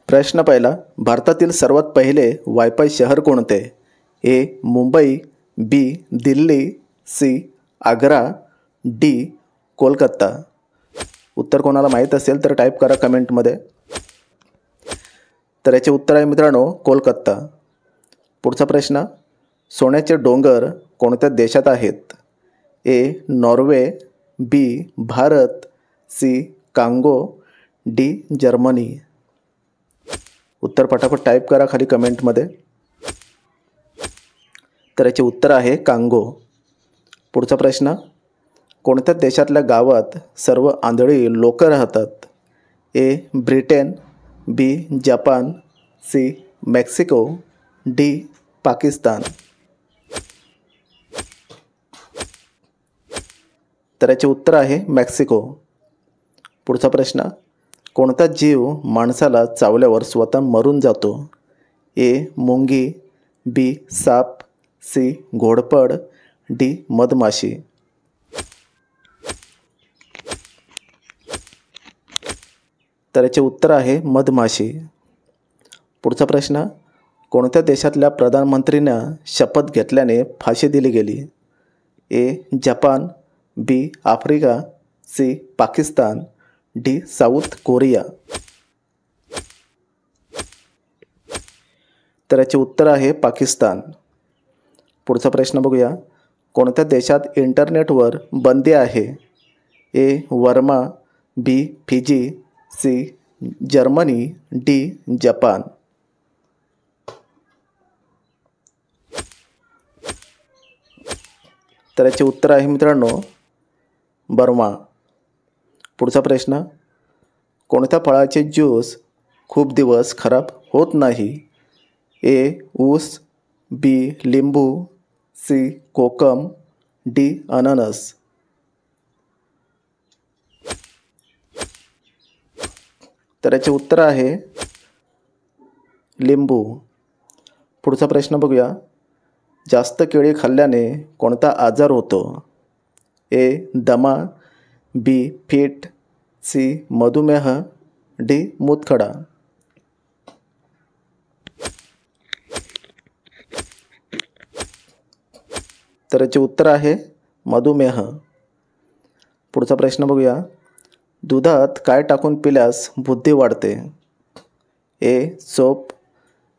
प्रश्न पहिला, भारतातील सर्वात पहिले वायफाय शहर कोणते? ए. मुंबई, बी. दिल्ली, सी. आग्रा, डी. कोलकाता. उत्तर कोणाला माहीत असेल तर टाईप करा कमेंटमध्ये. तर याचे उत्तर आहे मित्रांनो कोलकाता. पुढचा प्रश्न, सोन्याचे डोंगर कोणत्या देशात आहेत? A. Norway, B. Bharat, C. Congo, D. Germany. उत्तर पटापट टाईप करा खाली कमेंटमध्ये. तर याचे उत्तर आहे कांगो. पुढचा प्रश्न, कोणत्या देशातल्या गावात सर्व आंधळी लोक राहतात? A. Britain, B. Japan, C. Mexico, D. Pakistan. तर याचे उत्तर आहे मेक्सिको. पुढचा प्रश्न, कोणता जीव माणसाला चावल्यावर स्वतः मरून जातो? ए. मुंगी, बी. साप, सी. घोडपड, डी. मधमाशी. तर याचे उत्तर आहे मधमाशी. पुढचा प्रश्न, कोणत्या देशातल्या प्रधानमंत्रींना शपथ घेतल्याने फाशी दिली गेली? A. Japan, B. Africa, C. Pakistan, D. South Korea. तर याचे उत्तर आहे पाकिस्तान. पुढचा प्रश्न बघूया, कोणत्या देशात इंटरनेटवर बंदी आहे? A. Burma, B. Fiji, C. Germany, D. Japan. तर याचे उत्तर आहे मित्रांनो बर्मा. पुढचा प्रश्न, कोणत्या फळाचे ज्यूस खूप दिवस खराब होत नाही? ए. ऊस, बी. लिंबू, सी. कोकम, डी. अननस. तर याचे उत्तर आहे लिंबू. पुढचा प्रश्न बघूया, जास्त केळी खाल्ल्याने कोणता आजार होतो? ए. दमा, बी. Fits, C. मधुमेह, डी. मूतखडा. तर याचे उत्तर आहे मधुमेह. पुढचा प्रश्न बघूया, दुधात काय टाकून पिल्यास बुद्धी वाढते? ए. सोप,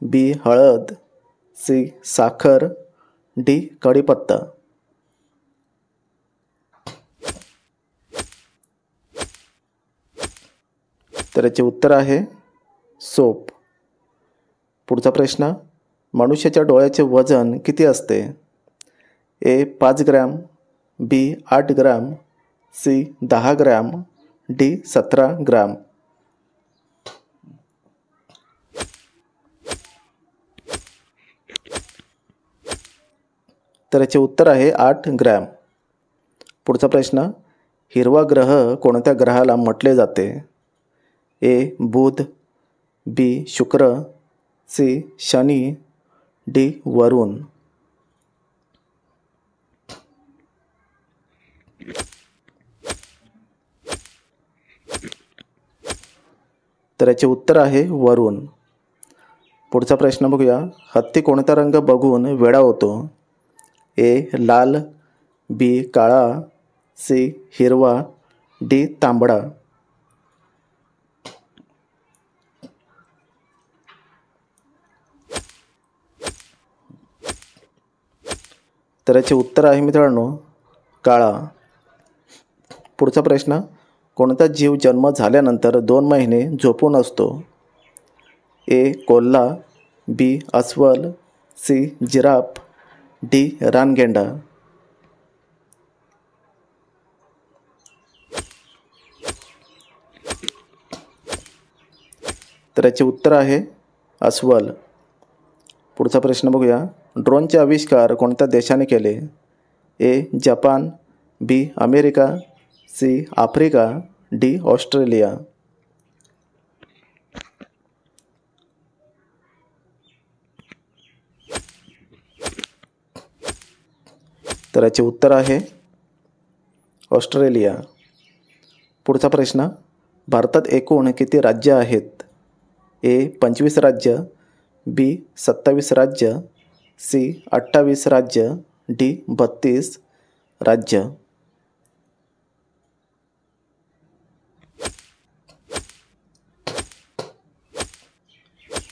बी. हळद, सी. साखर, डी. कढीपत्ता. तर याचे उत्तर आहे सोप. पुढचा प्रश्न, मनुष्याच्या डोळ्याचे वजन किती असते? A. 5 gram, B. 8 gram, C. 10 gram, D. 17 gram. तर याचे उत्तर आहे 8 ग्रॅम. पुढचा प्रश्न, हिरवा ग्रह कोणत्या ग्रहाला म्हटले जाते? ए. बुध, बी. शुक्र, सी. शनी, डी. वरुण. तर याचे उत्तर आहे वरुण. पुढचा प्रश्न बघूया, हत्ती कोणता रंग बघून वेडा होतो? ए. लाल, बी. काळा, सी. हिरवा, डी. तांबडा. तर याचे उत्तर आहे मित्रांनो काळा. पुढचा प्रश्न, कोणता जीव जन्म झाल्यानंतर 2 महिने झोपून असतो? ए. कोल्हा, बी. अस्वल, सी. Giraffe, D. रानगेंडा. तर याचे उत्तर आहे अस्वल. पुढचा प्रश्न बघूया, ड्रोनचे आविष्कार कोणत्या देशाने केले? A. Japan, B. America, C. Africa, D. Australia. तर याचे उत्तर आहे ऑस्ट्रेलिया. पुढचा प्रश्न, भारतात एकूण किती राज्य आहेत? ए 25 राज्य, बी 27 राज्य, सी 28 राज्य, डी 32 राज्य.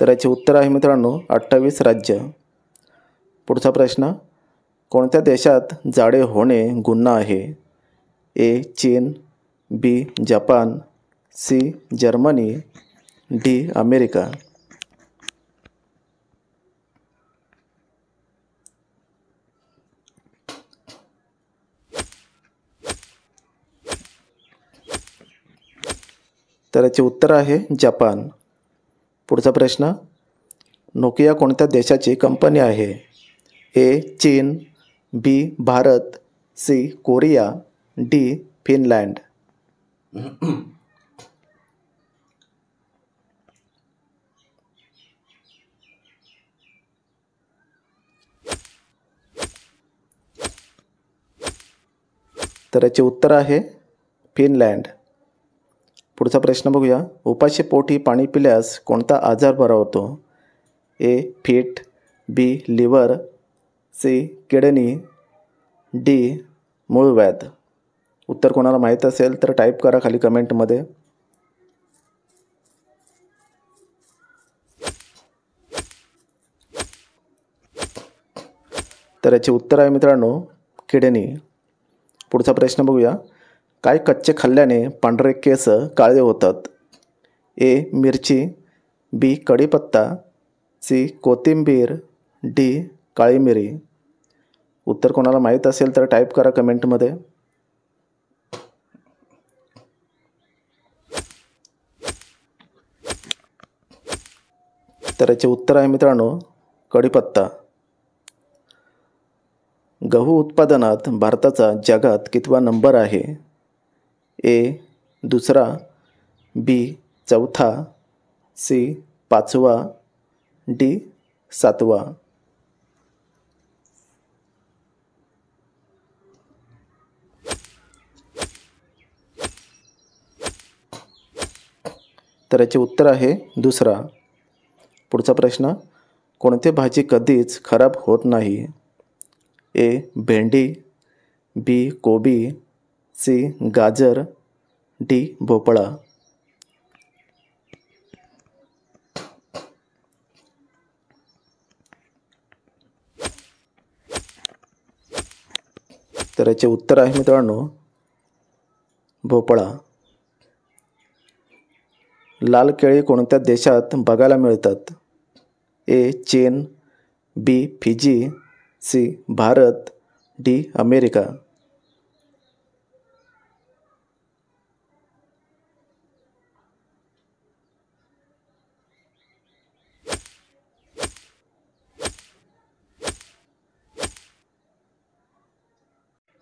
तर याचे उत्तर आहे मित्रांनो 28 राज्य. पुढचा प्रश्न, कोणत्या देशात जाडे होणे गुन्हा आहे? ए चीन, B Japan, C Germany, D America. तर याचे उत्तर आहे जपान. पुढचा प्रश्न, नोकिया कोणत्या देशाची कंपनी आहे? ए चीन, B Bharat, C Korea, D Finland. तर याचे उत्तर आहे फिनलँड. पुढचा प्रश्न बघूया, उपाशी पोटी पाणी पिल्यास कोणता आजार बरा होतो? ए फीट, बी लिव्हर, सी किडनी, डी मूळव्याध. उत्तर कोणाला माहीत असेल तर टाईप करा खाली कमेंटमध्ये. तर याचे उत्तर आहे मित्रांनो किडनी. पुढचा प्रश्न बघूया, काय कच्चे खाल्ल्याने पांढरे केस काळे होतात? ए मिरची, बी कढीपत्ता, सी कोथिंबीर, डी काळी मिरी. उत्तर कोणाला माहीत असेल तर टाईप करा कमेंटमध्ये. तर याचे उत्तर आहे मित्रांनो कढीपत्ता. गहू उत्पादनात भारताचा जगात कितवा नंबर आहे? ए दुसरा, बी चौथा, सी पाचवा, डी सातवा. तर याचे उत्तर आहे दुसरा. पुढचा प्रश्न, कोणती भाजी कधीच खराब होत नाही? ए भेंडी, बी कोबी, सी गाजर, डी भोपळा. तर याचे उत्तर आहे मित्रांनो भोपळा. लाल केळी कोणत्या देशात बघायला मिळतात? ए चीन, B Fiji, C Bharat, D America.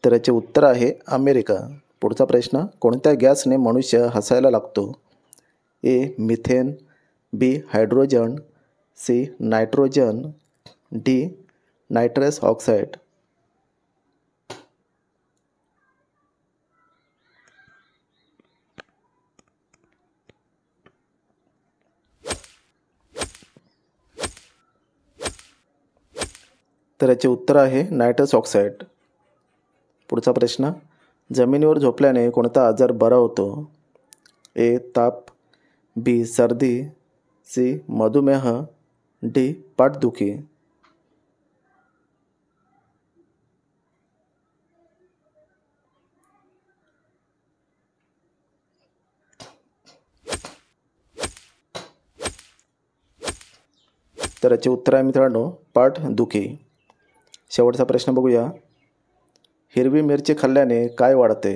तर याचे उत्तर आहे अमेरिका. पुढचा प्रश्न, कोणत्या गॅसने मनुष्य हसायला लागतो? A methane, B hydrogen, C nitrogen, D nitrous oxide. तर याचे उत्तर आहे नायट्रस ऑक्साईड. पुढचा प्रश्न, जमिनीवर झोपल्याने कोणता आजार बरा होतो? ए ताप, बी सर्दी, सी मधुमेह, डी पाठदुखी. तर याचे उत्तर आहे मित्रांनो पाठदुखी. शेवटचा प्रश्न बघूया, हिरवी मिरची खाल्ल्याने काय वाढते?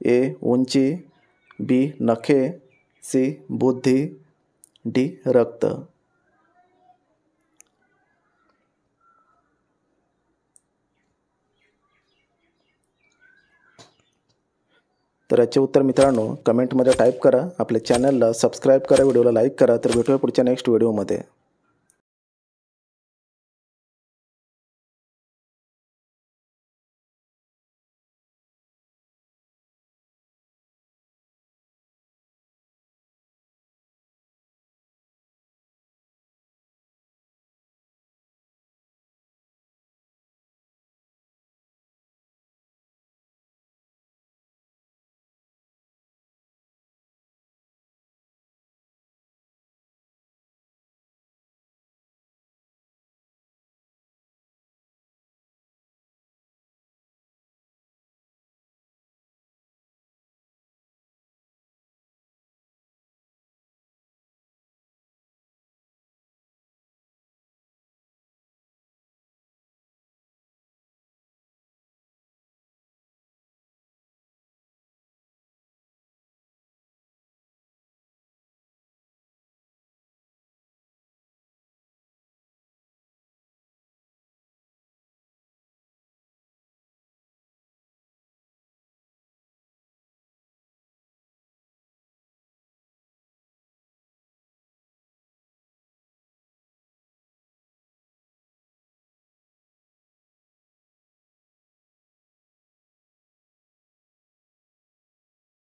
ए उंची, बी नखे, सी बुद्धी, डी रक्त. तर याचे उत्तर मित्रांनो कमेंटमध्ये टाईप करा. आपल्या चॅनलला सबस्क्राईब करा, व्हिडिओला लाईक करा. तर भेटूया पुढच्या नेक्स्ट व्हिडिओमध्ये.